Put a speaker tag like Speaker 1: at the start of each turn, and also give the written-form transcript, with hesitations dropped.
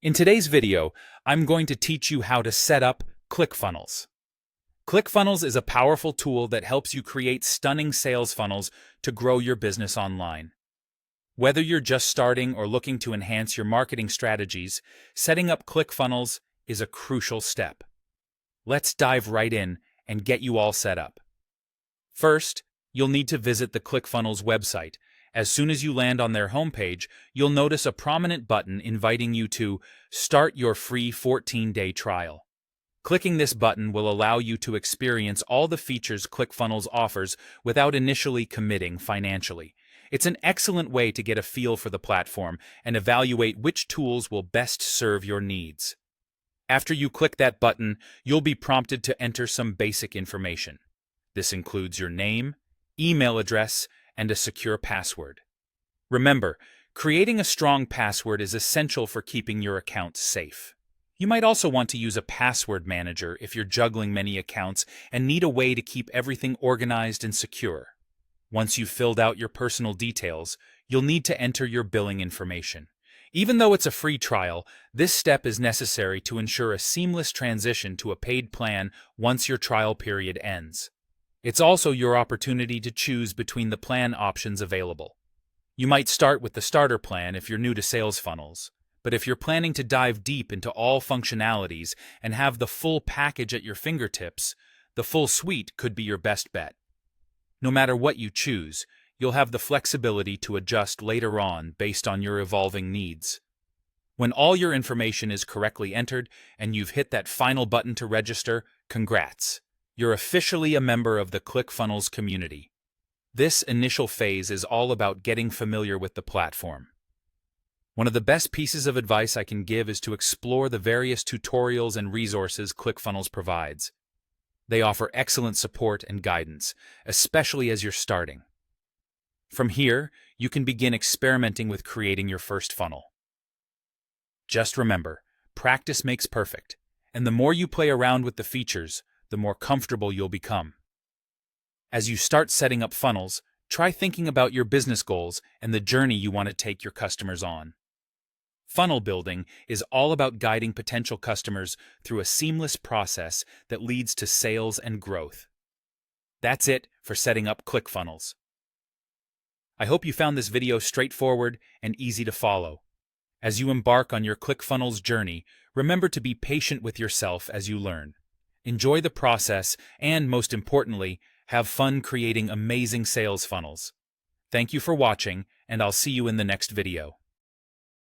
Speaker 1: In today's video, I'm going to teach you how to set up ClickFunnels. ClickFunnels is a powerful tool that helps you create stunning sales funnels to grow your business online. Whether you're just starting or looking to enhance your marketing strategies, setting up ClickFunnels is a crucial step. Let's dive right in and get you all set up. First, you'll need to visit the ClickFunnels website. As soon as you land on their homepage, you'll notice a prominent button inviting you to start your free 14-day trial. Clicking this button will allow you to experience all the features ClickFunnels offers without initially committing financially. It's an excellent way to get a feel for the platform and evaluate which tools will best serve your needs. After you click that button, you'll be prompted to enter some basic information. This includes your name, email address, and a secure password. Remember, creating a strong password is essential for keeping your account safe. You might also want to use a password manager if you're juggling many accounts and need a way to keep everything organized and secure. Once you've filled out your personal details, you'll need to enter your billing information. Even though it's a free trial, this step is necessary to ensure a seamless transition to a paid plan once your trial period ends. It's also your opportunity to choose between the plan options available. You might start with the starter plan if you're new to sales funnels, but if you're planning to dive deep into all functionalities and have the full package at your fingertips, the full suite could be your best bet. No matter what you choose, you'll have the flexibility to adjust later on based on your evolving needs. When all your information is correctly entered and you've hit that final button to register, congrats! You're officially a member of the ClickFunnels community. This initial phase is all about getting familiar with the platform. One of the best pieces of advice I can give is to explore the various tutorials and resources ClickFunnels provides. They offer excellent support and guidance, especially as you're starting. From here, you can begin experimenting with creating your first funnel. Just remember, practice makes perfect, and the more you play around with the features, the more comfortable you'll become. As you start setting up funnels, try thinking about your business goals and the journey you want to take your customers on. Funnel building is all about guiding potential customers through a seamless process that leads to sales and growth. That's it for setting up ClickFunnels. I hope you found this video straightforward and easy to follow. As you embark on your ClickFunnels journey, remember to be patient with yourself as you learn. Enjoy the process and, most importantly, have fun creating amazing sales funnels. Thank you for watching, and I'll see you in the next video.